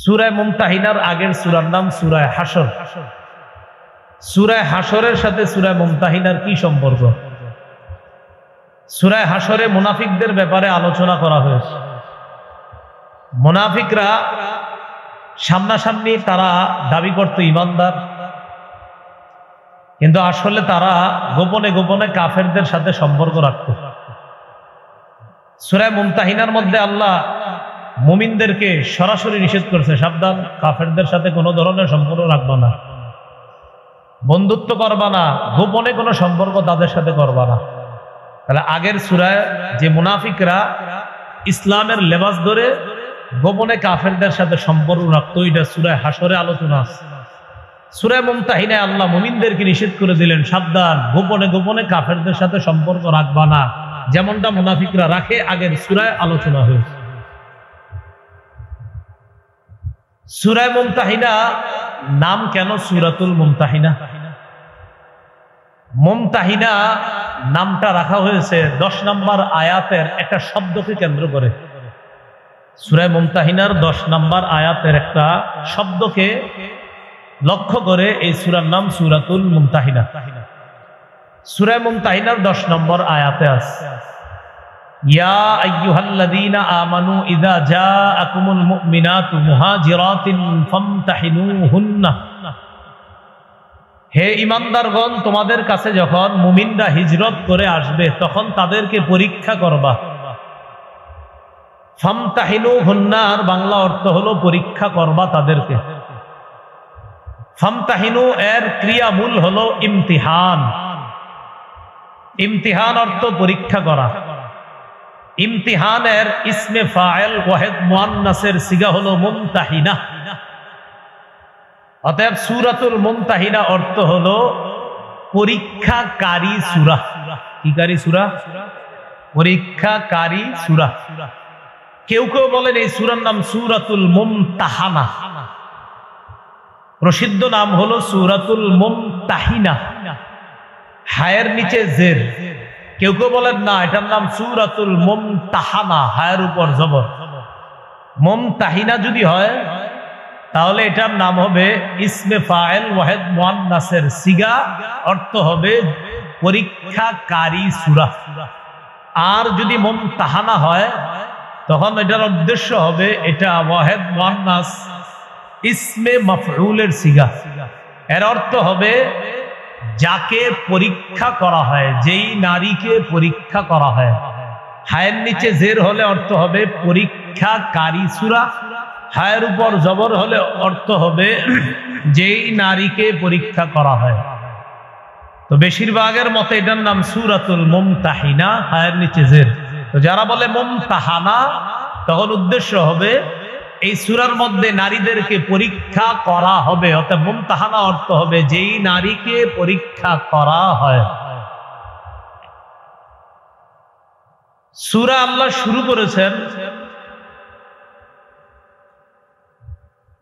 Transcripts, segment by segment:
সূরা মুমতাহিনার আগের সূরার নাম সূরা হাশর। সূরা হাশরের সাথে সূরা মুমতাহিনার কি সম্পর্ক? সূরা হাশরে মুনাফিকদের ব্যাপারে আলোচনা করা হয়েছে। মুনাফিকরা সামনাসামনি তারা দাবি করত ঈমানদার, কিন্তু আসলে তারা গোপনে গোপনে কাফেরদের সাথে সম্পর্ক রাখত। সূরা মুমতাহিনার মধ্যে আল্লাহ মুমিনদেরকে সরাসরি নিষেধ করেছে, সাবধান, কাফেরদের সাথে কোনো ধরনের সম্পর্ক রাখবা না, বন্ধুত্ব করবা না, গোপনে কোনো সম্পর্ক তাদের সাথে করবা না। তাহলে আগের সূরায় যে মুনাফিকরা ইসলামের লেবাস ধরে গোপনে কাফেরদের সাথে সম্পর্ক রাখতো, এটা সূরা হাশরে আলোচনা আছে। সূরা মুমতাহিনায় আল্লাহ মুমিনদেরকে নিষেধ করে দিলেন, সাবধান, গোপনে গোপনে কাফেরদের সাথে সম্পর্ক রাখবা না, যেমনটা মুনাফিকরা রাখে। আগের সূরায় আলোচনা হয়েছে। সূরা মুমতাহিনা নাম কেন সূরাতুল মুমতাহিনা? মুমতাহিনা নামটা রাখা হয়েছে 10 নম্বর আয়াতের একটা শব্দকে কেন্দ্র করে। সূরা মুমতাহিনার 10 নম্বর আয়াতের একটা শব্দকে লক্ষ্য করে এই সূরার নাম সূরাতুল মুমতাহিনা। সূরা মুমতাহিনার 10 নম্বর আয়াতে আছে, ইয়া আইয়ুহাল্লাযীনা আমানু ইযা জাআকুমুল মুমিনাতু মুহাজিরাতিন ফামতাহিনুহুন্না। হে ঈমানদারগণ, তোমাদের কাছে যখন মুমিনরা হিজরত করে আসবে তখন তাদেরকে পরীক্ষা করবা। ফামতাহিনুহুন্নার বাংলা অর্থ হলো পরীক্ষা করবা তাদেরকে। ফামতাহিনু এর ক্রিয়ামূল হলো ইমতিহান। ইমতিহান অর্থ পরীক্ষা করা। ইমতিহানের ইসমে ফাইল ওয়াহিদ মুআন্নাসের সিগা হলো মুমতাহিনা। অতএব সূরাতুল মুমতাহিনা অর্থ হলো পরীক্ষাকারী সূরা। কি কারী সূরা? পরীক্ষাকারী সূরা। কেউ কেউ বলেন এই সূরার নাম সূরাতুল মুমতাহানা, প্রসিদ্ধ নাম হলো সূরাতুল মুমতাহিনা, হায়ের নিচে জের। কেউ কেউ বলেন না, এটার নাম সূরাতুল মুমতাহানা, হায়ের উপর জবর। মুমতাহিনা যদি হয় তাহলে এটার নাম হবে ইসমে ফাইল ওয়াহিদ মুআন্নাসের সিগা, অর্থ হবে পরীক্ষাকারী সূরা। আর যদি মুমতাহানা হয় তখন এটার উদ্দেশ্য হবে এটা ওয়াহিদ মুআন্নাস ইসমে মাফউলের সিগা। এর অর্থ হবে যাকে পরীক্ষা করা হয়, যেই নারীকে পরীক্ষা করা হয়। হায়ের নিচে জের হলে অর্থ হবে পরীক্ষাকারী সূরা, হায়ের উপর জবর হলে অর্থ হবে যেই নারীকে পরীক্ষা করা হয়। তো বেশিরভাগের মতে এটার নাম সূরাতুল মুমতাহিনা, হায়ের নিচে জের। তো যারা বলে মুমতাহানা তখন উদ্দেশ্য হবে এই সূরার মধ্যে নারীদেরকে পরীক্ষা করা হবে। অর্থাৎ মুমতাহানা অর্থ হবে যেই নারীকে পরীক্ষা করা হয়। সূরা আল্লাহ শুরু করেছেন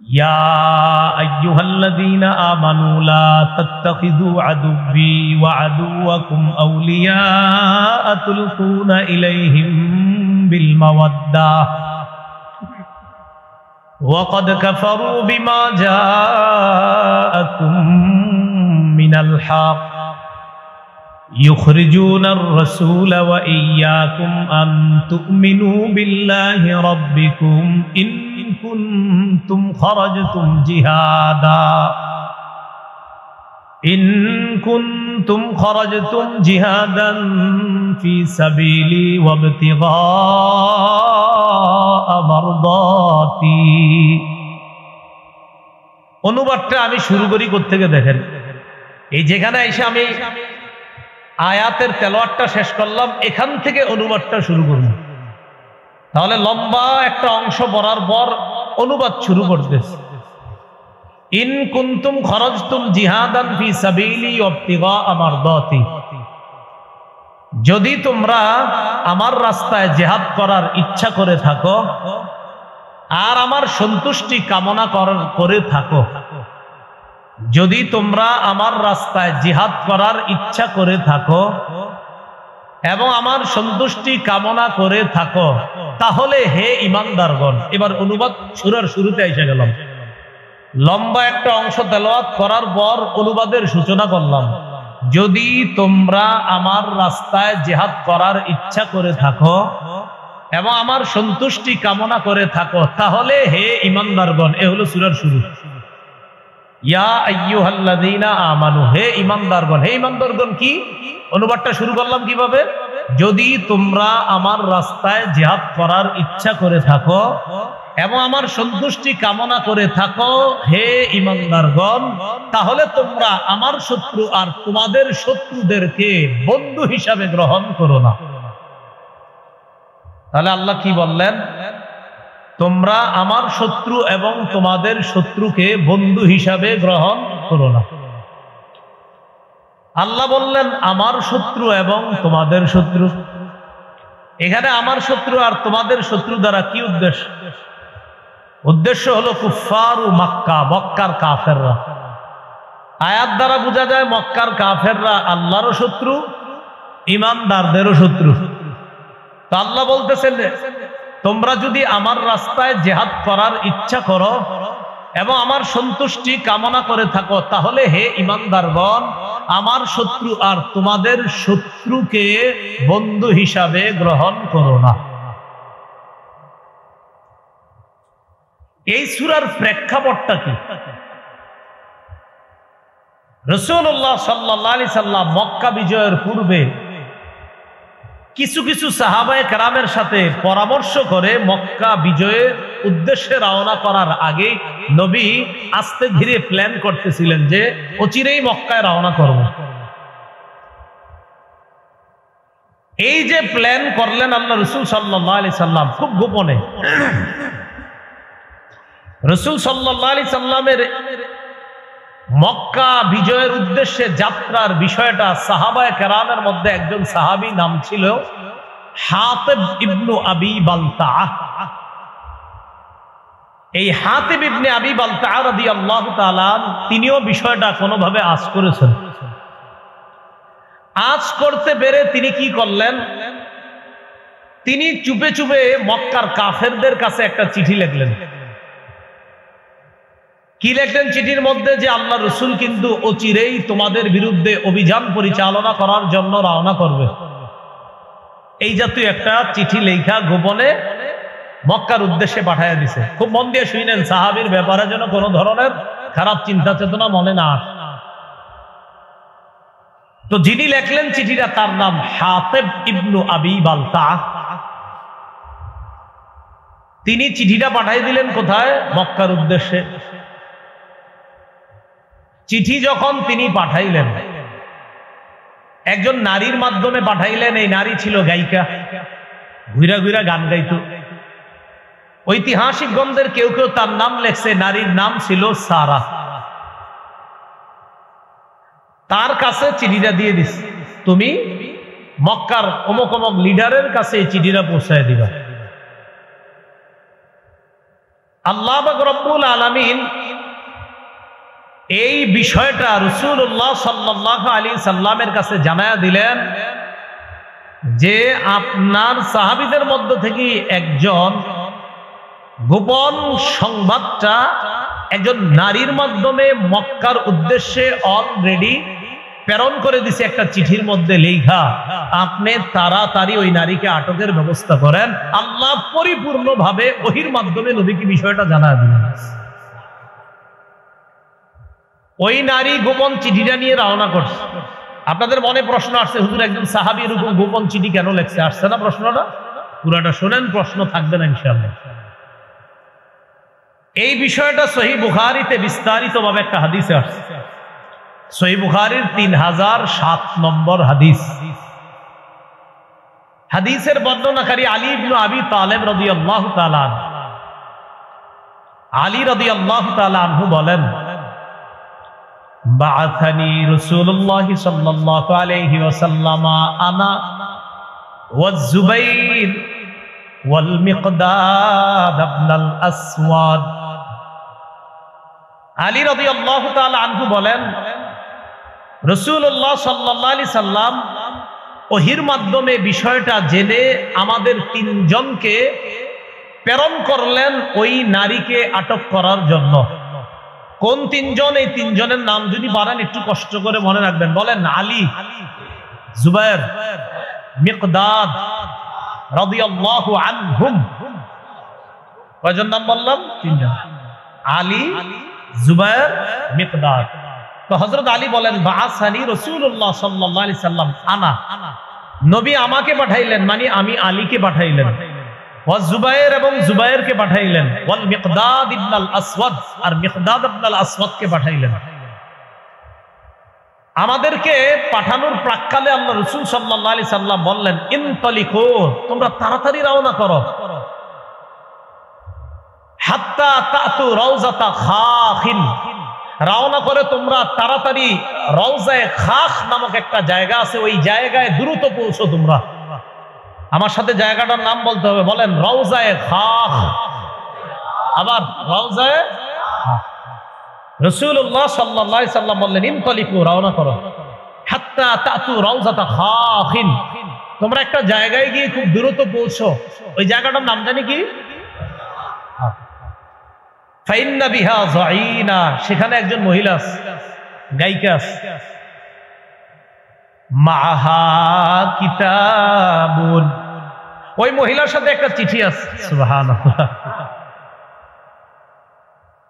ইয়া আইয়ুহাল্লাযীনা আমানু লা তাত্তাখিযু আদুব্বি ওয়া আদুওয়াকুম আউলিয়া তুলকুনা ইলাইহিম বিল মাওয়াদ্দাহ وقد كفروا بما جاءكم من الحق يخرجون الرسول وإياكم أن تؤمنوا بالله ربكم إن كنتم خرجتم جهادا في سبيلي وابتغاء مرضاتي। অনুবাদটা আমি শুরু করি কোত্থেকে দেখেন। এই যেখানে এসে আমি আয়াতের তেলাওয়াতটা শেষ করলাম, এখান থেকে অনুবাদটা শুরু করব। তাহলে লম্বা একটা অংশ পড়ার পর অনুবাদ শুরু করতেছে। ইন কুনতুম খরজতুম জিহাদান ফি সাবিলি ওয়াবতিগা মারদাতি। যদি তোমরা আমার রাস্তায় জিহাদ করার ইচ্ছা করে থাকো আর আমার সন্তুষ্টি কামনা করে থাকো, যদি তোমরা আমার রাস্তায় জিহাদ করার ইচ্ছা করে থাকো এবং আমার সন্তুষ্টি কামনা করে থাকো, তাহলে হে ঈমানদারগণ। এবার অনুবাদ সূরার শুরুতে এসে গেলাম। লম্বা একটা অংশ তেলাওয়াত করার পর অনুবাদের সূচনা করলাম। যদি তোমরা আমার রাস্তায় জিহাদ করার ইচ্ছা করে থাকো এবং আমার সন্তুষ্টি কামনা করে থাকো, তাহলে হে ঈমানদারগণ। এ হলো সূরার শুরু। ইয়া আইয়ুহাল্লাযীনা আমানু, হে ঈমানদারগণ। হে ঈমানদারগণ কি? অনুবাদটা শুরু করলাম কিভাবে? যদি তোমরা আমার রাস্তায় জিহাদ করার ইচ্ছা করে থাকো এবং আমার সন্তুষ্টি কামনা করে থাকো, হে ঈমানদারগণ, তাহলে তোমরা আমার শত্রু আর তোমাদের শত্রুদেরকে বন্ধু হিসাবে গ্রহণ করো না। তাহলে আল্লাহ কি বললেন? তোমরা আমার শত্রু এবং তোমাদের শত্রুকে বন্ধু হিসাবে গ্রহণ করো না। আল্লাহ বললেন আমার শত্রু এবং তোমাদের শত্রু। এখানে আমার শত্রু আর তোমাদের শত্রু দ্বারা কি উদ্দেশ্য? উদ্দেশ্য হলো কুফফারু মক্কা, মক্কার কাফেররা। আয়াত দ্বারা বোঝা যায় মক্কার কাফেররা আল্লাহরও শত্রু, ঈমানদারদেরও শত্রু। তো আল্লাহ বলতেছেন তোমরা যদি আমার রাস্তায় জিহাদ করার ইচ্ছা করো এবং আমার সন্তুষ্টি কামনা করে থাকো, তাহলে হে ঈমানদারগণ, আমার শত্রু আর তোমাদের শত্রুকে বন্ধু হিসাবে গ্রহণ করো না। এই সূরার প্রেক্ষাপটটা কি? রাসূলুল্লাহ সাল্লাল্লাহু আলাইহি সাল্লাম মক্কা বিজয়ের পূর্বে কিছু কিছু সাহাবায়ে কেরামের সাথে পরামর্শ করে মক্কা বিজয়ের উদ্দেশ্যে রওনা করার আগে নবী আস্তে ধীরে প্ল্যান করতেছিলেন যে অচিরেই মক্কায় রওনা করব। এই যে প্ল্যান করলেন আল্লাহ রাসূল সাল্লাল্লাহু আলাইহি সাল্লাম খুব গোপনে। রাসূল সাল্লাল্লাহু আলাইহি সাল্লামের মক্কা বিজয়ের উদ্দেশ্যে যাত্রার বিষয়টা সাহাবায়ে কেরামের মধ্যে একজন সাহাবী নাম ছিল হাতিব ইবনে আবি বালতাআ। এই হাতিব ইবনে আবি বালতাআ রাদিয়াল্লাহু তাআলা তিনিও বিষয়টা কোনোভাবে আঁচ করেছেন। আঁচ করতে পেরে তিনি কি করলেন? তিনি চুপে চুপে মক্কার কাফেরদের কাছে একটা চিঠি লিখলেন। কি লিখলেন চিঠির মধ্যে? যে আল্লাহ রাসূল কিন্তু অচিরেই তোমাদের বিরুদ্ধে অভিযান পরিচালনা করার জন্য রওনা করবে। এই জাতীয় একটা চিঠি লেখা গোপনে মক্কার উদ্দেশ্যে পাঠাইয়া দিছে। খুব মন দিয়ে শুনেন, সাহাবীর ব্যাপারে যেন কোনো ধরনের খারাপ চিন্তা চেতনা মনে না আসে। তো যিনি লেখলেন চিঠিটা তার নাম হাতিব ইবনে আবি বালতাআ। তিনি চিঠিটা পাঠাই দিলেন কোথায়? মক্কার উদ্দেশ্যে। চিঠি যখন তিনি পাঠাইলেন, একজন নারীর মাধ্যমে পাঠাইলেন। এই নারী ছিল গায়িকা, ঘুরা ঘুরা গান গাইত। ঐতিহাসিক গ্রন্থের কেউ কেউ তার নাম লেখছে, নারীর নাম ছিল সারা। তার কাছে চিঠিটা দিয়ে দিস, তুমি মক্কার অমুক অমুক লিডারের কাছে এই চিঠিটা পৌঁছায় দিবা। আল্লাহ পাক রব্বুল আলামিন এই বিষয়টা রাসূলুল্লাহ সাল্লাল্লাহু আলাইহি সাল্লামের কাছে জানায়া দিলেন যে আপনার সাহাবীদের মধ্য থেকে একজন গোপন সংবাদটা একজন নারীর মাধ্যমে মক্কার উদ্দেশ্যে অলরেডি প্রেরণ করে দিছে একটা চিঠির মধ্যে লেখা। আপনি তাড়াতাড়ি ওই নারীকে আটকের ব্যবস্থা করেন। আল্লাহ পরিপূর্ণভাবে ওহীর মাধ্যমে নবীকে বিষয়টা জানায়া দিলেন। ওই নারী গোপন চিঠিটা নিয়ে রওনা করছে। আপনাদের মনে প্রশ্ন আসছে, হুজুর একজন সাহাবী এরকম গোপন চিঠি কেন লেখছে? আসছে না প্রশ্নটা? পুরাটা শুনেন, প্রশ্ন থাকবে না ইনশাআল্লাহ। এই বিষয়টা সহিহ বুখারীতে বিস্তারিতভাবে একটা হাদিসে আসছে। সহিহ বুখারীর 3007 নম্বর হাদিস। হাদিসের বর্ণনাকারী আলী ইবনে আবি তালেব রাদিয়াল্লাহু তাআলা আনহু। আলী রাদিয়াল্লাহু তাআলা আনহু বলেন, বাআথানি রাসূলুল্লাহ সাল্লাল্লাহু আলাইহি ওয়াসাল্লাম আনা ওয়া যুবাইর ওয়াল মিকদাদ ইবনুল আসওয়াদ। আলী রাদিয়াল্লাহু তাআলা আনহু বলেন, রাসূলুল্লাহ সাল্লাল্লাহু আলাইহি সাল্লাম ওহির মাধ্যমে বিষয়টা জেনে আমাদের তিনজনকে প্রেরণ করলেন ওই নারীকে আটক করার জন্য। কোন তিনজন? এই তিনজনের নাম যদি পারেন একটু কষ্ট করে মনে রাখবেন। বলেন, আলী, জুবায়ের, মিকদাদ রাদিয়াল্লাহু আনহুম। কয়জন নাম বললাম? তিনজন, আলী, জুবায়ের, মিকদাদ। তো হযরত আলী বলেন, বাআসানি রাসূলুল্লাহ সাল্লাল্লাহু আলাইহি সাল্লাম আনা, নবী আমাকে পাঠাইলেন, মানে আমি আলীকে পাঠাইলেন। ওয়া জুবায়ের, এবং জুবায়েরকে পাঠাইলেন। ওয়াল মিকদাদ ইবনুল আসওয়াদ, আর মিকদাদ ইবনুল আসওয়াদকে পাঠাইলেন। আমাদেরকে পাঠানোর প্রাক্কালে আল্লাহ রাসূল সাল্লাল্লাহু আলাইহি সাল্লাম বললেন, ইনতালিকু, তোমরা তাড়াতাড়ি রওনা করো। হাত্তা তাতু রাউজাতা খাখিন, রওনা করে তোমরা তাড়াতাড়ি রওজায়ে খাখ নামক একটা জায়গা আছে, ওই জায়গায় দ্রুত পৌঁছো তোমরা। আমার সাথে জায়গাটার নাম বলতে হবে। বলেন, রওজায়ে খাখ। আবার রওজায়ে খাখ। রাসূলুল্লাহ সাল্লাল্লাহু আলাইহি সাল্লাম বললেন, ইনতালিকু, রওনা করো। হাত্তা তাতু রাউজাতা খাখিন, তোমরা একটা জায়গায় গিয়ে খুব দ্রুত পৌঁছো। ওই জায়গাটার নাম জানি কি? ফাইন্না বিহা যাইনা, সেখানে একজন মহিলা আছে, গায়িকা আছে। মাহা কিতাবুন, ওই মহিলার সাথে একটা চিঠি আছে। সুবহানাল্লাহ।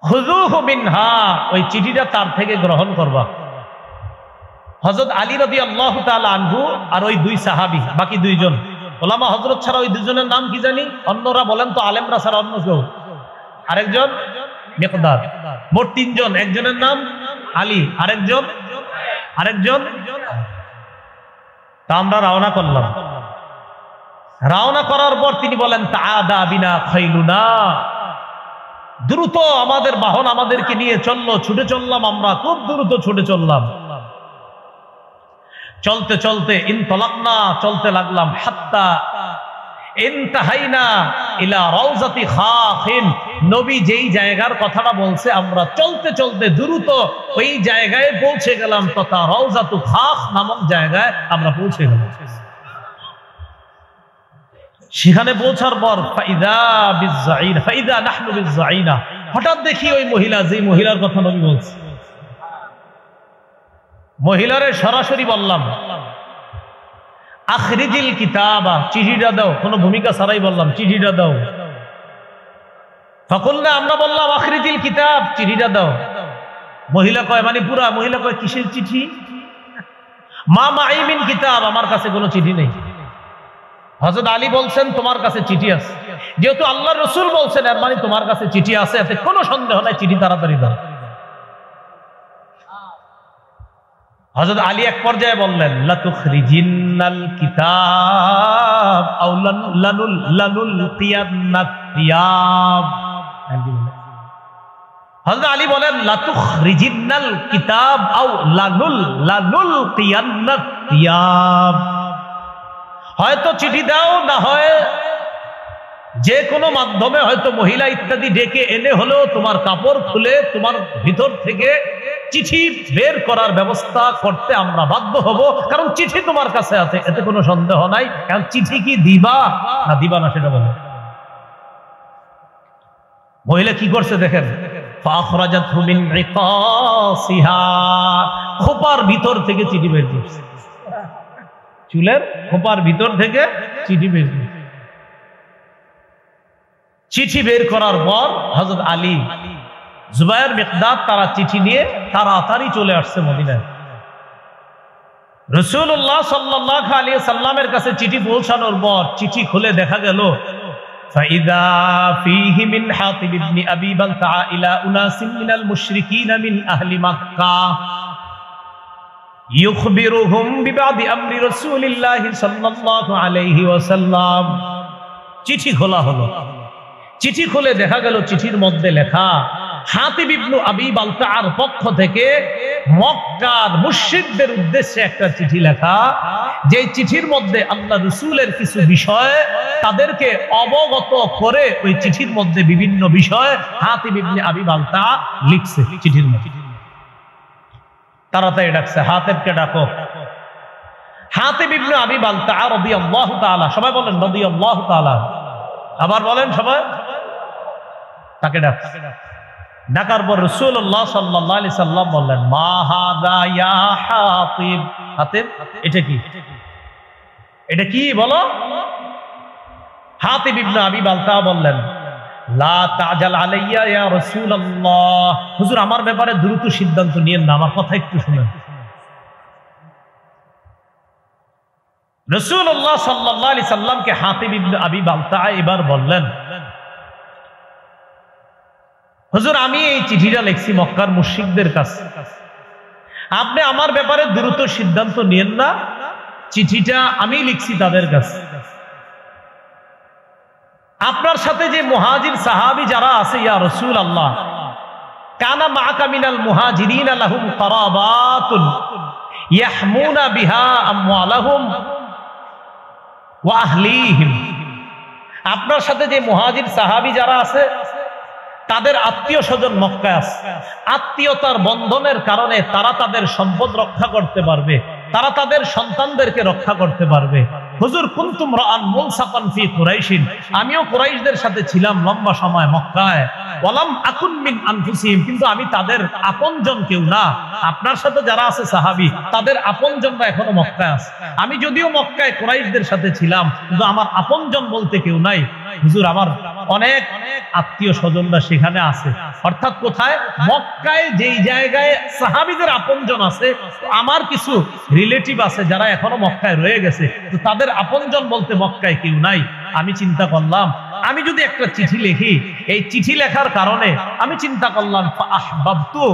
খুযুহু মিনহা, ওই চিঠিটা তার থেকে গ্রহণ করবা। হযরত আলী রাদিয়াল্লাহু তাআলা আনহু আর ওই দুই সাহাবী, বাকি দুইজন ওলামা হযরত ছাড়া ওই দুজনের নাম কি জানি? অন্যরা বলেন তো, আলেমরা ছাড়া অন্য কেউ। আরেকজন মিকদাদ। মোট তিনজন। একজনের নাম আলী, আরেকজন তা আমরা রওনা করলাম। রওনা করার পর তিনি বলেন, তাআদা বিনা খাইলুনা, দ্রুত আমাদের বাহন আমাদেরকে নিয়ে চললো, ছুটে চললাম, আমরা খুব দ্রুত ছুটে চললাম। চলতে চলতে ইনতালাকনা, চলতে লাগলাম। হাত্তা ইনতাহাইনা ইলা রাউজাতি খাখিন, নবী যেই জায়গার কথাটা বলছে আমরা চলতে চলতে দ্রুত ওই জায়গায় পৌঁছে গেলাম, তথা রাউজাতু খাখ নামক জায়গায় আমরা পৌঁছে গেলাম। সেখানে পৌঁছার পর ফাইদা বিযাইনা, ফাইদা নাহনু বিযাইনা, হঠাৎ দেখি ওই মহিলা, যে মহিলার কথা নবী বলছে, মহিলারে সরাসরি বললাম, আখরিজিল কিতাবা, চিঠিটা দাও। কোনো ভূমিকা ছাড়াই বললাম, চিঠিটা দাও। ফাকুলনা, আমরা বললাম, আখরিজিল কিতাব, চিঠিটা দাও। মহিলা কয়, মানে পুরা মহিলা কয়, কিসের চিঠি? মা মাই মিন কিতাব, আমার কাছে কোনো চিঠি নেই। হযরত আলী বলছেন, তোমার কাছে চিঠি আছে। যেহেতু আল্লাহর রাসূল বলছেন, এর মানে তোমার কাছে চিঠি আছে, এতে কোনো সন্দেহ নাই, চিঠি তাড়াতাড়ি দাও। হযরত আলী এক পর্যায়ে বললেন, লাতুখরিজিন্নাল কিতাব আও লানুলকিয়ান্নাত তিয়াব। হযরত আলী বলেন, লাতুখরিজিন্নাল কিতাব আও লানুলকিয়ান্নাত তিয়াব, হয়তো চিঠি দাও, না হয় যে কোনো মাধ্যমে হয়তো মহিলা ইত্যাদি ডেকে এনে হলেও তোমার কাপড় খুলে তোমার ভিতর থেকে চিঠি বের করার ব্যবস্থা করতে আমরা বাধ্য হব, কারণ চিঠি তোমার কাছে আছে, এতে কোনো সন্দেহ নাই। কারণ চিঠি কি দিবা না দিবা না সেটা বলো। মহিলা কি করছে দেখেন, ফাখরাজাতহু মিন ইকাসিহা, খোপার ভিতর থেকে চিঠি বের করছে। চুলের খোপার ভিতর থেকে চিঠি বের করছে। চিঠি বের করার পর হযরত আলী, জুবায়ের, মিকদাদ তারা চিঠি নিয়ে তাড়াতাড়ি চলে আসছে মদিনায়। রাসূলুল্লাহ সাল্লাল্লাহু আলাইহি সাল্লামের কাছে চিঠি পৌঁছানোর পর চিঠি খুলে দেখা গেল, ফাইদা ফীহি মিন হাতিব ইবনে আবি বালতা ইলা উনাসিন মিনাল মুশরিকিন মিন আহলি মক্কাহ ইউখবিরুহুম বিবাদি আমরি রাসূলিল্লাহ সাল্লাল্লাহু আলাইহি ওয়াসাল্লাম। চিঠি খোলা হলো। চিঠি খুলে দেখা গেল চিঠির মধ্যে লেখা, হাতিব ইবনে আবি বালতার পক্ষ থেকে মক্কার মুশরিকদের উদ্দেশ্যে একটা চিঠি লেখা, যে চিঠির মধ্যে আল্লাহ রাসূলের কিছু বিষয় তাদেরকে অবগত করে ওই চিঠির মধ্যে বিভিন্ন বিষয় হাতিব ইবনে আবি বালতা লিখছে চিঠির মধ্যে। তাড়াতাড়ি ডাকছে, হাতিবকে ডাকো। হাতিব ইবনে আবি বালতাআ রাদিয়াল্লাহু তাআলা, সবাই বলেন রাদিয়াল্লাহু তাআলা, আবার বলেন সবাই, তাকে ডাকার পর রাসূলুল্লাহ সাল্লাল্লাহু আলাইহি সাল্লাম বললেন, মা হাদা ইয়া হাতিব, হাতিব এটা কি, এটা কি বলো। হাতিব ইবনে আবি বালতাআ বললেন, লা তাজাল আলাইয়া ইয়া রাসূলুল্লাহ, হুজুর আমার ব্যাপারে দ্রুত সিদ্ধান্ত নিয়েন না, আমার কথা একটু শুনেন। রাসূলুল্লাহ সাল্লাল্লাহু আলাইহি সাল্লামকে হাতিব ইবনে আবি বালতাআ এবার বললেন, হুজুর আমি এই চিঠিটা লিখছি মক্কার মুশরিকদের কাছে, আপনি আমার ব্যাপারে দ্রুত সিদ্ধান্ত নিয়েন না, চিঠিটা আমি লিখছি তাদের কাছে। আপনার সাথে যে মুহাজির সাহাবী যারা আছে ইয়া রাসূলুল্লাহ, কানা মাআকা মিনাল মুহাজিরিনা লাহুম কারাবাতুন ইয়াহমুনা বিহা আমওয়ালাহুম ওয়া আহলিহিম, আপনার সাথে যে মুহাজির সাহাবী যারা আছে তাদের আত্মীয় স্বজন মক্কায় আছে, আত্মীয়তার বন্ধনের কারণে তারা তাদের সম্পদ রক্ষা করতে পারবে, তারা তাদের সন্তানদেরকে রক্ষা করতে পারবে। হুজুর কুনতুম রাআন মুনসাকান ফি কুরাইশিন, আমিও কুরাইশদের সাথে ছিলাম লম্বা সময় মক্কায়, ওয়ালাম আকুন মিন আনফুসিহিম, কিন্তু আমি তাদের আপনজন কেউ না। আপনার সাথে যারা আছে সাহাবী তাদের আপনজনরা এখনো মক্কায় আছে, আমি যদিও মক্কায় কুরাইশদের সাথে ছিলাম কিন্তু আমার আপনজন বলতে কেউ নাই। হুজুর আমার অনেক আত্মীয় স্বজনরা সেখানে আছে, অর্থাৎ কোথায়, মক্কায় যেই জায়গায় সাহাবীদের আপনজন আছে, আমার কিছু রিলেটিভ আছে যারা এখনো মক্কায় রয়ে গেছে, তো তাদের আপনজন বলতে মক্কায় কেউ নাই। আমি চিন্তা করলাম আমি যদি একটা চিঠি লিখি, এই চিঠি লেখার কারণে আমি চিন্তা করলাম আহবাবতু,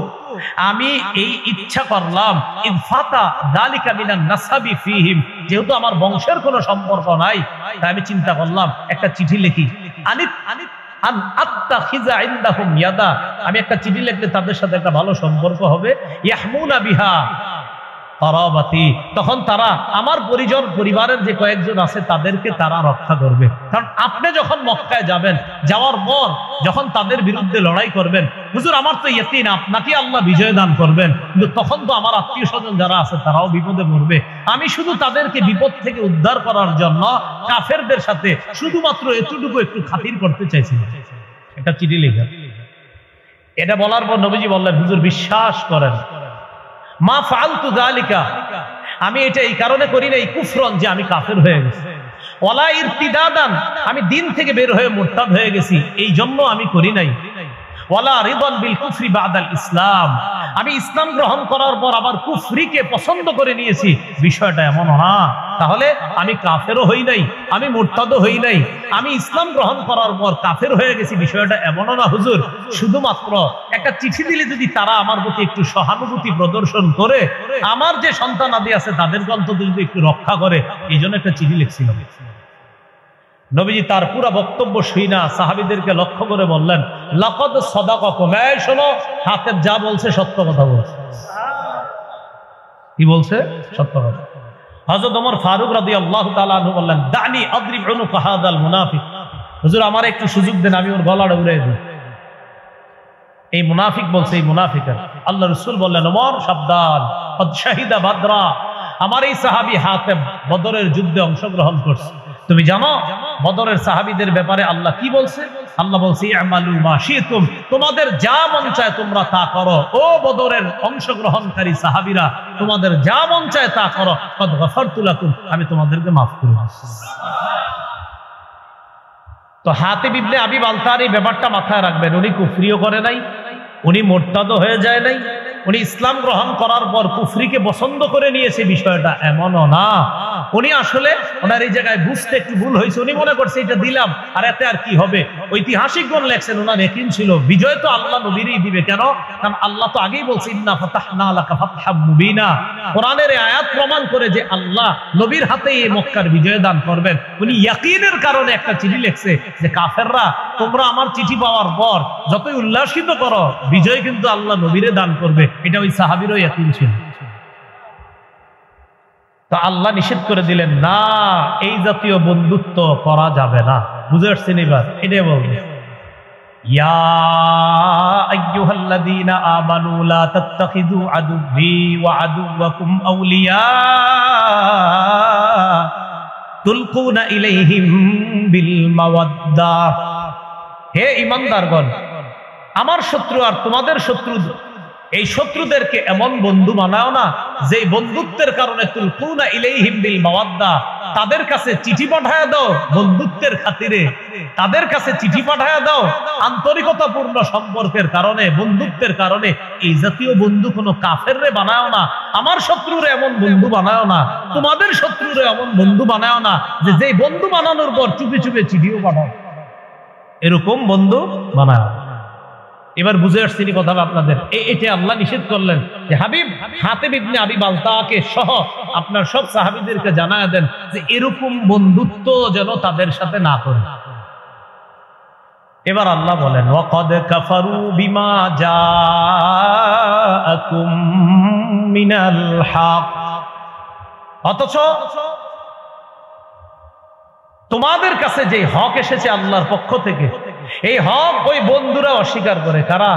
আমি এই ইচ্ছা করলাম ইনফাতা যালিকা মিনান নাসাবি ফিহিম, যেহেতু আমার বংশের কোনো সম্পর্ক নাই তাই আমি চিন্তা করলাম একটা চিঠি লিখি, আমি একটা চিঠি লিখলে তাদের সাথে একটা ভালো সম্পর্ক হবে, ইয়াহমুনা বিহা কারাবাতি, তখন তারা আমার পরিবারের যে কয়েকজন আছে তাদেরকে তারা রক্ষা করবে। কারণ আপনি যখন মক্কায় যাবেন, যাওয়ার পর যখন তাদের বিরুদ্ধে লড়াই করবেন, হুজুর আমার তো ইয়াকিন আপনাকে আল্লাহ বিজয় দান করবেন, কিন্তু তখন তো আমার আত্মীয় স্বজন যারা আছে তারাও বিপদে পড়বে। আমি শুধু তাদেরকে বিপদ থেকে উদ্ধার করার জন্য কাফেরদের সাথে শুধুমাত্র এতটুকু একটু খাতির করতে চাইছিলাম। একটা চিঠি লেখা, এটা বলার পর নবীজি বললেন, হুজুর বিশ্বাস করেন, মা ফাআলতু যালিকা, আমি এটা এই কারণে করি না, এই কুফরন যে আমি কাফের হয়ে গেছি, ওয়ালা ইরতিদাদান, আমি দিন থেকে বের হয়ে মুরতাদ হয়ে গেছি এই জন্য আমি করি নাই, ওয়ালা রিদান বিল কুফরি বাদাল ইসলাম, আমি ইসলাম গ্রহণ করার পর আবার কুফরিকে পছন্দ করে নিয়েছি, বিষয়টা এমন না। তাহলে আমি কাফেরও হই নাই, আমি মুরতাদও হই নাই, আমি ইসলাম গ্রহণ করার পর কাফের হয়ে গেছি, বিষয়টা এমনও না হুজুর। শুধুমাত্র একটা চিঠি দিলে যদি তারা আমার প্রতি একটু সহানুভূতি প্রদর্শন করে, আমার যে সন্তান আদি আছে তাদেরকে অন্তত যদি একটু রক্ষা করে, এই জন্য একটা চিঠি লিখছিলাম। নবীজি তার পুরো বক্তব্য শুনা সাহাবীদেরকে লক্ষ্য করে বললেন, লাকাদ সাদাকাকুম, এই শোনো, হাতের যা বলছে সত্য কথা বলছে। কি বলছে? সত্য কথা। হযরত ওমর ফারুক রাদিয়াল্লাহু তাআলা আনহু বললেন, দানি আদরিব উনুক হাদাল মুনাফিক, হুজুর আমার একটু সুযোগ দেন, আমি ওর গলাটা উড়িয়ে দিই। এই মুনাফিক বলছে, এই মুনাফিকের। আল্লাহ রাসূল বললেন, ওমর সাবধান, কদ শাহিদা বাদরা, আমার এই সাহাবী হাতেম বদরের যুদ্ধে অংশগ্রহণ করছে। তুমি জানো বদরের সাহাবীদের ব্যাপারে আল্লাহ কি বলছে? আল্লাহ বলছে, ইমালু মা শিতুম, তোমাদের যা মন চায় তোমরা তা করো। ও বদরের অংশগ্রহণকারী সাহাবীরা, তোমাদের যা মন চায় তা করো, কদ গফারতু লাকুম, আমি তোমাদেরকে মাফ করে দিয়েছি। তো হাতিব ইবনে আবি বালতার এই ব্যাপারটা মাথায় রাখবেন, উনি কুফরিও করে নাই, উনি মুরতাদও হয়ে যায় নাই, উনি ইসলাম গ্রহণ করার পর কুফরিকে পছন্দ করে নিয়েছে, বিষয়টা এমনও না। উনি আসলে ওনার এই জায়গায় বুঝতে একটু ভুল হয়েছে, উনি মনে করছে এটা দিলাম আর এতে আর কি হবে। ঐতিহাসিকগণ লেখছেন ওনার ইয়াকিন ছিল বিজয় তো আল্লাহ নবীরই দিবে। কেন? কারণ আল্লাহ তো আগেই বলছে, ইন্না ফাতাহনা লাকা ফাতহাম মুবিনা, কোরআনের এই আয়াত প্রমাণ করে যে আল্লাহ নবীর হাতেই এই মক্কার বিজয় দান করবেন। উনি ইয়াকিনের কারণে একটা চিঠি লিখছে যে কাফেররা, তোমরা আমার চিঠি পাওয়ার পর যতই উল্লাসিত করো, বিজয় কিন্তু আল্লাহ নবীরে দান করবে। এটা ওই সাহাবীরও ইয়াকিন ছিল। তো আল্লাহ নিষেধ করে দিলেন, না, এই জাতীয় বন্ধুত্ব করা যাবে না। বুঝে আসছেন এবার? এটাই বলবে, ইয়া আইয়ুহাল্লাযীনা আমানু লা তাত্তাখিযু আদুব্বি ওয়া আদুওয়াকুম আউলিয়া তুলকুনা ইলাইহিম বিল মাওয়াদ্দাহ। হে ঈমানদারগণ, আমার শত্রু আর তোমাদের শত্রু, এই শত্রুদেরকে এমন বন্ধু বানাও না যে বন্ধুত্বের কারণে তুলকুনা ইলাইহিম বিল মাওয়াদ্দাহ, তাদের কাছে চিঠি পাঠায় দাও বন্ধুত্বের খাতিরে, তাদের কাছে চিঠি পাঠায় দাও আন্তরিকতাপূর্ণ সম্পর্কের কারণে, বন্ধুত্বের কারণে। এই জাতীয় বন্ধু কোনো কাফেররে বানাও না। আমার শত্রুরে এমন বন্ধু বানাও না, তোমাদের শত্রুরে এমন বন্ধু বানাও না যে যেই বন্ধু বানানোর পর চুপি চুপি চিঠিও পাঠাও, এরকম বন্ধু বানাও। এবার বুঝে আসছি কথাটা আপনাদের। এটা আল্লাহ নিষেধ করলেন যে হাবিব হাতিব ইবনে আবি বালতাকে সহ আপনার সব সাহাবীদেরকে জানায় দেন যে এরকম বন্ধুত্ব যেন তাদের সাথে না করে। এবার আল্লাহ বলেন ওয়াকাদ কাফারু বিমা জাআকুম মিনাল হক, অথচ তোমাদের কাছে যে হক এসেছে আল্লাহর পক্ষ থেকে, এই হক ওই বন্ধুরা অস্বীকার করে। কারা?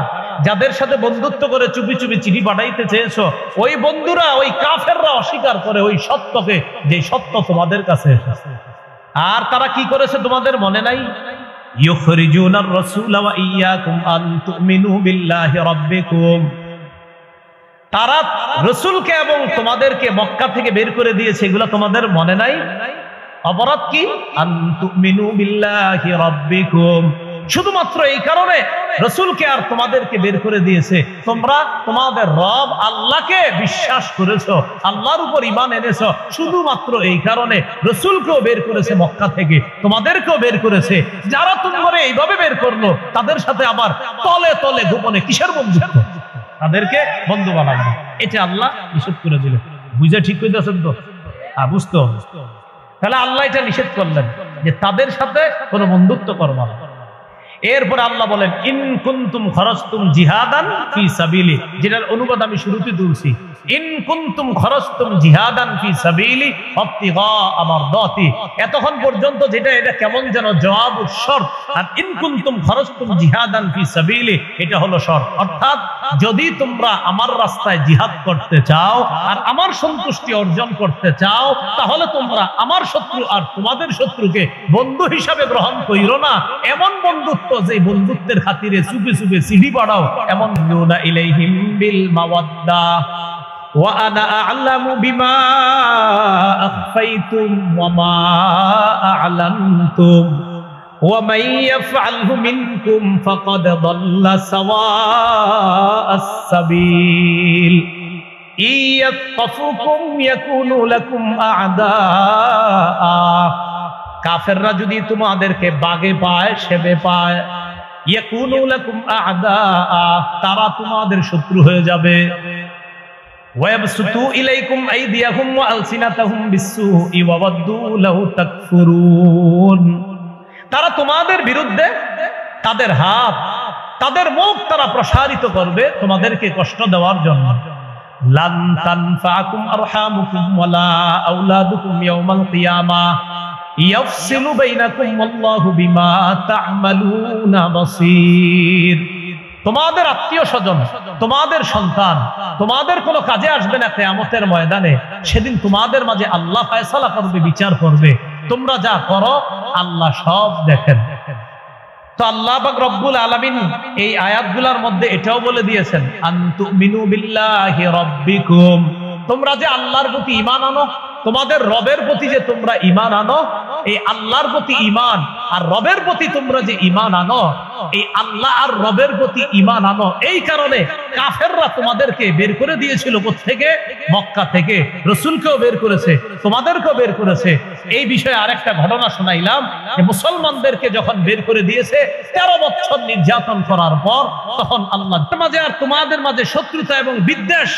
যাদের সাথে বন্ধুত্ব করে চুপি চুপি চিঠি পাঠাইতে চেয়েছো, ওই বন্ধুরা, ওই কাফেররা অস্বীকার করে ওই সত্যকে, যে সত্য তোমাদের কাছে এসেছে। আর তারা কি করেছে তোমাদের মনে নাই? ইউখরিজুনার রাসূলা ওয়া ইয়্যাকুম আন তুমিনু বিল্লাহি রাব্বিকুম, তারা রাসূলকে এবং তোমাদেরকে মক্কা থেকে বের করে দিয়েছে, এগুলো তোমাদের মনে নাই? অপরাধ কি? আন তুমিনু বিল্লাহি রাব্বিকুম, শুধুমাত্র এই কারণে রাসূলকে আর তোমাদেরকে বের করে দিয়েছে, তোমরা তোমাদের রব আল্লাহকে বিশ্বাস করেছো, আল্লাহর উপর ঈমান এনেছো, শুধুমাত্র এই কারণে রাসূলকেও বের করেছে মক্কা থেকে, তোমাদেরকেও বের করেছে। যারা তোমরা এইভাবে বের করলো তাদের সাথে আবার তলে তলে গোপনে কিসের বন্ধুত্ব? তাদেরকে বন্ধু বানানো, এটা আল্লাহ নিষেধ করে দিলেন। বুঝে ঠিক কইতেছেন তো? বুঝতে হবে। তাহলে আল্লাহ এটা নিষেধ করলেন যে তাদের সাথে কোনো বন্ধুত্ব করবা না। এরপর আল্লাহ বলেন ইন কুনতুম খরজতুম জিহাদান ফি সাবিলি, যেটার অনুবাদ আমি শুরুতে তুলছি, ইন কুনতুম খরজতুম জিহাদান ফি সাবিলি ইবতিগা মারদাতি। এতক্ষণ পর্যন্ত যেটা এটা কেমন যেন জবাব শর্ত, আর ইন কুনতুম খরজতুম জিহাদান ফি সাবিলি এটা হলো শর্ত। অর্থাৎ যদি তোমরা আমার রাস্তায় জিহাদ করতে চাও আর আমার সন্তুষ্টি অর্জন করতে চাও, তাহলে তোমরা আমার শত্রু আর তোমাদের শত্রুকে বন্ধু হিসাবে গ্রহণ কইরো না। এমন বন্ধুত্ব যে বন্ধুত্বের খাতিরে চুপি চুপি চিঠি পাঠাও, এমন দুনা ইলাইহিম বিল মাওয়াদ্দাহ ওয়া আনা আ'লামু বিমা আখফাইতুম ওয়া মা আ'লানতুম ওয়া মান ইয়াফআলহু মিনকুম ফাকাদ দাল্লা সাওয়া'আস সাবিল ইয়াতফুকুম ইয়াকুনু লাকুম আ'দাআ। কাফেররা যদি তোমাদেরকে বাগে পায়, সেবে পায়, ইয়াকুনু লাকুম আ'দাআ, তারা তোমাদের শত্রু হয়ে যাবে। ওয়ায়াবসুতু ইলাইকুম আইদিয়াহুম ওয়া আলসিনাতাহুম বিসসুই ওয়া ওয়াদ্দু লাউ তাকফুরুন, তারা তোমাদের বিরুদ্ধে তাদের হাত, তাদের মুখ তারা প্রসারিত করবে তোমাদেরকে কষ্ট দেওয়ার জন্য। লান তানফাকুম আরহামুকুম ওয়ালা আওলাদুকুম ইয়াউমাল কিয়ামাহ ইয়াফসিলু বাইনাকুম ওয়াল্লাহু বিমা তা'মালুনা বাসীর। তোমাদের আত্মীয়-স্বজন, তোমাদের সন্তান, তোমাদের কোনো কাজে আসবে না কিয়ামতের ময়দানে। সেদিন তোমাদের মাঝে আল্লাহ ফয়সালা করবে, বিচার করবে। তোমরা যা করো আল্লাহ সব দেখেন। তো আল্লাহ পাক রব্বুল আলামিন এই আয়াতগুলোর মধ্যে এটাও বলে দিয়েছেন আনতুমিনু বিল্লাহি রাব্বিকুম, তোমরা যে আল্লাহর প্রতি ঈমান আনো, তোমাদের রবের প্রতি যে তোমরা ঈমান আনো, এই আল্লাহর প্রতি ঈমান আর রবের প্রতি তোমরা যে ঈমান আনো, এই আল্লাহ আর রবের প্রতি ঈমান আনো, এই কারণে কাফেররা তোমাদেরকে বের করে দিয়েছিল কোত্থেকে? মক্কা থেকে। রাসূলকেও বের করেছে, তোমাদেরকেও বের করেছে। এই বিষয়ে আরেকটা ঘটনা শোনাইলাম যে মুসলমানদেরকে যখন বের করে দিয়েছে 13 বছর নির্যাতন করার পর, তখন আল্লাহ মাঝে আর তোমাদের মাঝে শত্রুতা এবং বিদ্বেষ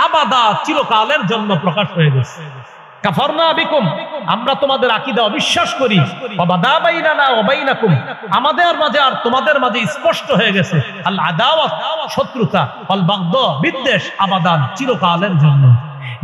আবাদা চিরকালের জন্য প্রকাশ হয়ে গেছে। কাফারনা বিকুম, আমরা তোমাদের আকীদা অবিশ্বাস করি। ওয়াবাদা বাইনানা ওয়া বাইনাকুম, আমাদের মাঝে আর তোমাদের মাঝে স্পষ্ট হয়ে গেছে আল আদাওয়াত, শত্রুতা, ওয়াল বাগদা, বিদ্বেষ আবাদান, চিরকালের জন্য।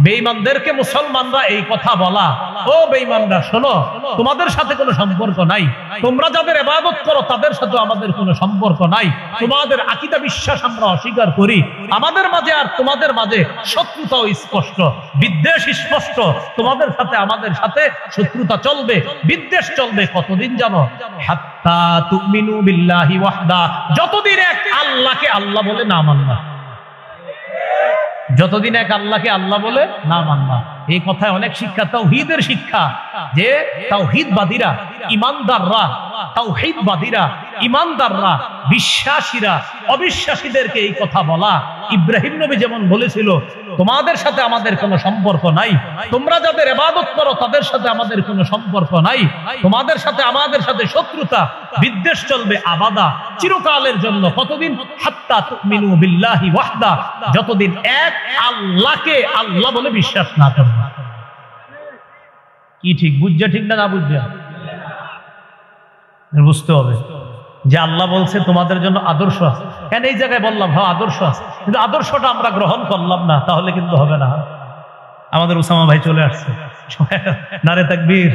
বেঈমানদেরকে মুসলমানরা এই কথা বলা, ও বেঈমানরা শোনো, তোমাদের সাথে কোনো সম্পর্ক নাই, তোমরা যাদের ইবাদত করো তাদের সাথে আমাদের কোনো সম্পর্ক নাই, তোমাদের আকীদা বিশ্বাস আমরা অস্বীকার করি, আমাদের মাঝে আর তোমাদের মাঝে শত্রুতাও স্পষ্ট, বিদ্বেষ স্পষ্ট, তোমাদের সাথে আমাদের সাথে শত্রুতা চলবে, বিদ্বেষ চলবে। কতদিন জানো? হাত্তা তুমিনু বিল্লাহি ওয়াহদা, যতদিন এক আল্লাহকে আল্লাহ বলে না মানবা, যতদিন এক আল্লাহকে আল্লাহ বলে না মানবা। এই কথায় অনেক শিক্ষা, তাওহীদের শিক্ষা, যে তাওহীদবাদীরা, ইমানদাররা, তাওহীদবাদীরা, ইমানদাররা, বিশ্বাসীরা অবিশ্বাসীদেরকে এই কথা বলা। ইব্রাহিম নবী যেমন বলেছিল, তোমাদের সাথে আমাদের কোনো সম্পর্ক নাই, তোমরা যাদের ইবাদত করো তাদের সাথে আমাদের কোনো সম্পর্ক নাই, তোমাদের সাথে আমাদের সাথে শত্রুতা, বিদ্বেষ চলবে আবাদা, চিরকালের জন্য। কতদিন? হাত্তা তুমিনু বিল্লাহি ওয়াহদা, যতদিন এক আল্লাহকে আল্লাহ বলে বিশ্বাস না করবে। কি ঠিক বুঝছে? ঠিক না বুঝছে? বুঝতে হবে যে আল্লাহ বলছে তোমাদের জন্য আদর্শ আছে। কেন এই জায়গায় বললাম হ্যাঁ আদর্শ আছে, কিন্তু আদর্শটা আমরা গ্রহণ করলাম না, তাহলে কিন্তু হবে না। আমাদের উসামা ভাই চলে আসছে, নারে তাকবীর।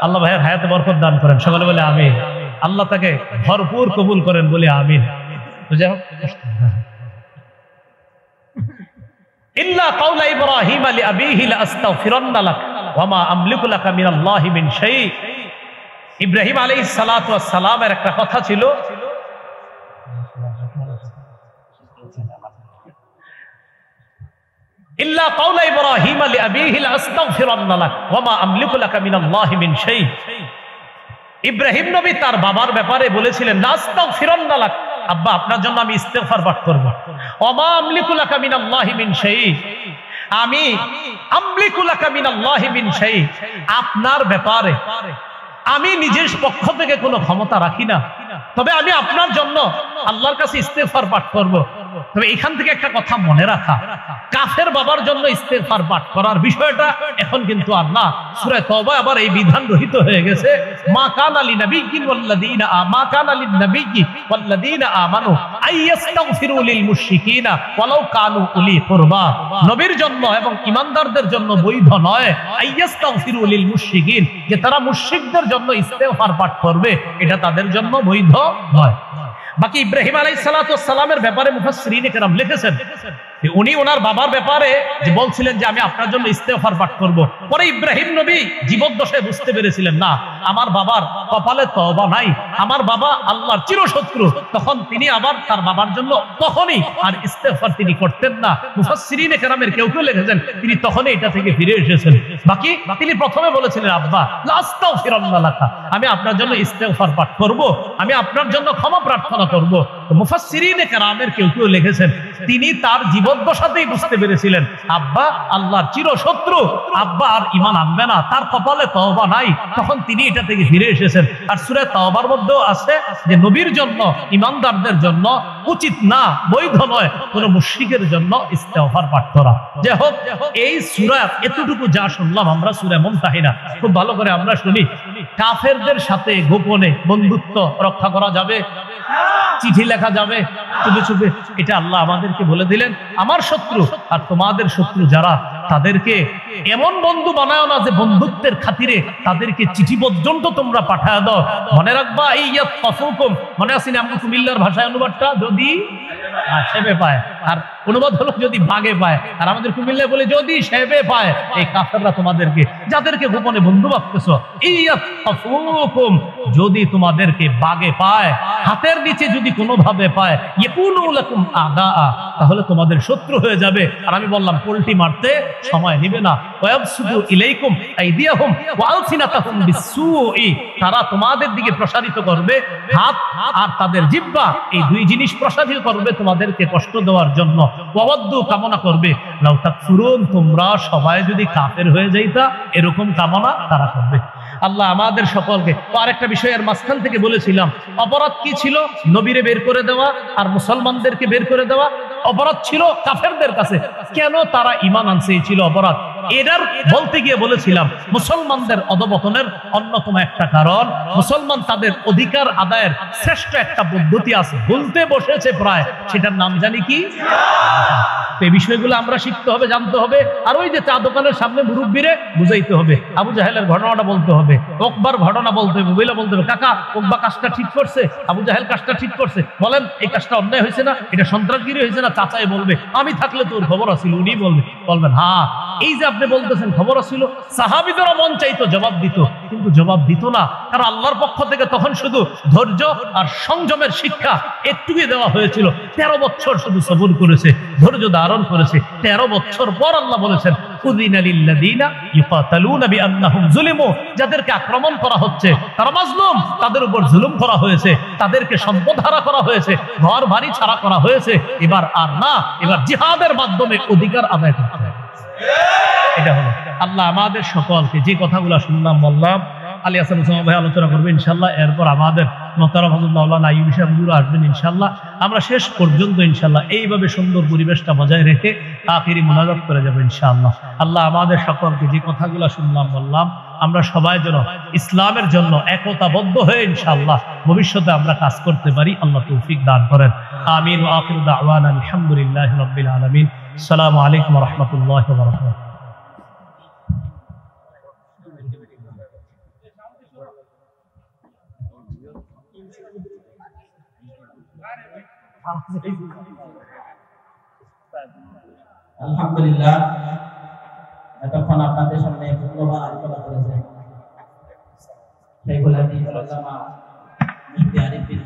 আল্লাহ ভাইয়ের হায়াতে বরকত দান করেন, সকলে বলে আমিন। আল্লাহ তাকে ভরপুর কবুল করেন, বলে আমিন। তো যাই হোক, ইল্লা কাওলা ইব্রাহিম লিআবিহি লাআস্তাগফিরান্না লাক ওয়া মা আমলিকু লাকা মিনাল্লাহি মিন শাই। ইব্রাহিম আলাইহিস সালাতু ওয়াস সালামের একটা কথা ছিল, ইল্লা কাওলা ইব্রাহিম লিআবিহি লাআস্তাগফিরান্না লাক ওয়া মা আমলিকু লাকা মিনাল্লাহি মিন শাই। ইব্রাহিম নবী তার বাবার ব্যাপারে বলেছিলেন, লাআস্তাগফিরান্না লাক, আব্বা আপনার জন্য আমি ইস্তেগফার পাঠ করব। ওয়া মা আমলিকু লাকা মিনাল্লাহি মিন শাই, আমি আমলিকু লাকা মিনাল্লাহি মিন শাই, আপনার ব্যাপারে আমি নিজের পক্ষ থেকে কোনো ক্ষমতা রাখি না, তবে আমি আপনার জন্য আল্লাহর কাছে ইস্তেগফার পাঠ করব। তবে এখান থেকে একটা কথা মনে রাখা, কাফের বাবার জন্য ইস্তেগফার পাঠ করার বিষয়টা এখন কিন্তু আর না। সূরা তওবা আবার এই বিধান রহিত হয়ে গেছে, মা কানা লিনাবিয়্যিন ওয়াল্লাযীনা মা কানা লিন্নাবিয়্যি ওয়াল্লাযীনা আমানু আইয়াস্তাগফিরু লিল মুশরিকিনা ওয়ালাউ কানু উলি কুরবা। নবীর জন্য এবং ঈমানদারদের জন্য বৈধ নয় আইয়াস্তাগফিরু লিল মুশরিকিন, যে তারা মুশরিকদের জন্য ইস্তেগফার পাঠ করবে, এটা তাদের জন্য বৈধ নয়। বাকি ইব্রাহিম আলাইহিস সালাতু ওয়াস সালামের ব্যাপারে মুফাসসিরিনে কেরাম লিখেছেন, উনি ওনার বাবার ব্যাপারে যে বলছিলেন যে আমি আপনার জন্য ইস্তেগফার পাঠ করব, পরে ইব্রাহিম নবী জীবদ্দশায় বুঝতে পেরেছিলেন না আমার বাবার কপালে তওবা নাই, আমার বাবা আল্লাহর চিরশত্রু, তখন তিনি আবার তার বাবার জন্য তখনই আর ইস্তেগফার তিনি করতেন না। মুফাসসিরিনে কেরামের কেউ কেউ লিখেছেন তিনি তখনই এটা থেকে ফিরে এসেছেন। বাকি তিনি প্রথমে বলেছিলেন, আব্বা লাস্তাগফিরান্না লাকা, আমি আপনার জন্য ইস্তেগফার পাঠ করব, আমি আপনার জন্য ক্ষমা প্রার্থনা করব। তো মুফাসসিরিনে কেরামের কেউ কেউ লিখেছেন তিনি তার জীবদ্দশাতেই বুঝতে পেরেছিলেন আব্বা আল্লাহর চিরশত্রু, আব্বা আর ঈমান আনবে না, তার কপালে তওবা নাই, তখন তিনি এটা থেকে ফিরে এসেছেন। আর সূরা তাওবার মধ্যেও আছে যে নবীর জন্য, ঈমানদারদের জন্য উচিত না, বৈধ নয় কোন মুশরিকের জন্য ইস্তেগফার পাঠ করা। যাই হোক, এই সূরা এতটুকু যা শুনলাম আমরা সূরা মুমতাহিনা, খুব ভালো করে আমরা শুনি। কাফেরদের সাথে গোপনে বন্ধুত্ব রক্ষা করা যাবে, চিঠি লেখা যাবে চুপে চুপে, এটা আল্লাহ আমাদেরকে বলে দিলেন। আমার শত্রু আর তোমাদের শত্রু যারা, তাদেরকে এমন বন্ধু বানায় না যে বন্ধুত্বের খাতিরে তাদেরকে চিঠি পর্যন্ত তোমরা পাঠায় দাও। মনে রাখবা, ইয়াত কফুকুম, মনে আছে না আমরা কুমিল্লার ভাষায় অনুবাদটা, যদি সেবে পায়, আর অনুবাদ হলো যদি বাগে পায়, আর আমাদের কুমিল্লায় বলে যদি সেবে পায়। এই কাফেররা তোমাদেরকে, যাদেরকে গোপনে বন্ধু ভাবতেছো, ইয়াত কফুকুম, যদি তোমাদেরকে বাগে পায়, হাতের নিচে যদি কোনোভাবে পায়, ইয়াকুনু লাকুম আদা, তাহলে তোমাদের শত্রু হয়ে যাবে। আর আমি বললাম পোল্টি মারতে সময় নিবে না। ওয়াবসুতু ইলাইকুম আইদিয়াহুম ওয়া আলসিনাতাহুম বিসসুই, তারা তোমাদের দিকে প্রসারিত করবে হাত আর তাদের জিহ্বা, এই দুই জিনিস প্রসারিত করবে তোমাদেরকে কষ্ট দেওয়ার জন্য। ওয়াওয়াদ্দু, কামনা করবে, লাউ তাকফুরুন, তোমরা সবাই যদি কাফের হয়ে যাইতা, এরকম কামনা তারা করবে। আল্লাহ আমাদের সকলকে। আরেকটা বিষয়ের মাঝখান থেকে বলেছিলাম, অপরাধ কি ছিল? নবীরে বের করে দেওয়া আর মুসলমানদেরকে বের করে দেওয়া অপরাধ ছিল কাফেরদের কাছে। কেন তারা ঈমান আনছে, এই ছিল অপরাধ। এটার বলতে গিয়ে বলেছিলাম মুসলমানদের অধঃপতনের অন্যতম একটা কারণ, মুসলমান তাদের অধিকার আদায়ের শ্রেষ্ঠ একটা পদ্ধতি আছে, বলতে বসেছে প্রায়, সেটার নাম জানি কি? এই বিষয়গুলো আমরা শিখতে হবে, জানতে হবে। আর ওই যে চা দোকানের সামনে মুরব্বীরে বুঝাইতে হবে, আবু জাহেলের ঘটনাটা বলতে হবে, ওকবার ঘটনা বলতে হবে, বইলা বলতে হবে, কাকা ওকবা কাজটা ঠিক করছে, আবু জাহেল কাজটা ঠিক করছে, বলেন এই কাজটা অন্যায় হয়েছে না, এটা সন্ত্রাসগিরি হয়েছে না? চাচাই বলবে, আমি থাকলে তোর খবর আছিল, উনি বলবেন হ্যাঁ এই যে আপনি বলতেছেন খবর ছিল। সাহাবীদেরও মন চাইতো জবাব দিত, কিন্তু জবাব দিত না, কারণ আল্লাহর পক্ষ থেকে তখন শুধু ধৈর্য আর সংযমের শিক্ষা একটুকুই দেওয়া হয়েছিল। 13 বছর শুধু সবর করেছে, ধৈর্য ধারণ করেছে। 13 বছর পর আল্লাহ বলেছেন উযিনা লিল্লাযিনা ইউকাতালুনা বিআন্নাহুম যুলিমু, যাদেরকে আক্রমণ করা হচ্ছে তারা মাজলুম, তাদের উপর জুলুম করা হয়েছে, তাদেরকে সম্পদ হারা করা হয়েছে, ঘর বাড়ি ছাড়া করা হয়েছে। এবার আর না, এবার জিহাদের মাধ্যমে অধিকার আদায় করতে হবে। এটা হলো আল্লাহ আমাদের সকলকে যে কথাগুলো শুনলাম বললাম, আলী হাসান ওসামা ভাই আলোচনা করবে ইনশাআল্লাহ, এরপর আমাদের মোহতারাম হযরত মাওলানা আইয়ুব সাহেব হুজুর আসবেন ইনশাআল্লাহ। আমরা শেষ পর্যন্ত ইনশাআল্লাহ এইভাবে সুন্দর পরিবেশটা বজায় রেখে আখিরি মুনাজাত করে যাব ইনশাআল্লাহ। আল্লাহ আমাদের সকলকে যে কথাগুলো শুনলাম বললাম, আমরা সবাই যেন ইসলামের জন্য একতাবদ্ধ হয়ে ইনশাআল্লাহ ভবিষ্যতে আমরা কাজ করতে পারি, আল্লাহ তৌফিক দান করেন। আমিন ওয়া আখিরু দাওয়ানা আলহামদুলিল্লাহি রাব্বিল আলামিন। আসসালামু আলাইকুম ওয়া রাহমাতুল্লাহি ওয়া বারাকাতুহু। আলহামদুলিল্লাহ, এতক্ষণ আপনাদের সামনে মূল্যবান আলোচনা করেছেন শাইখুল হাদিস আল্লামা মুফতি আরিফ বিন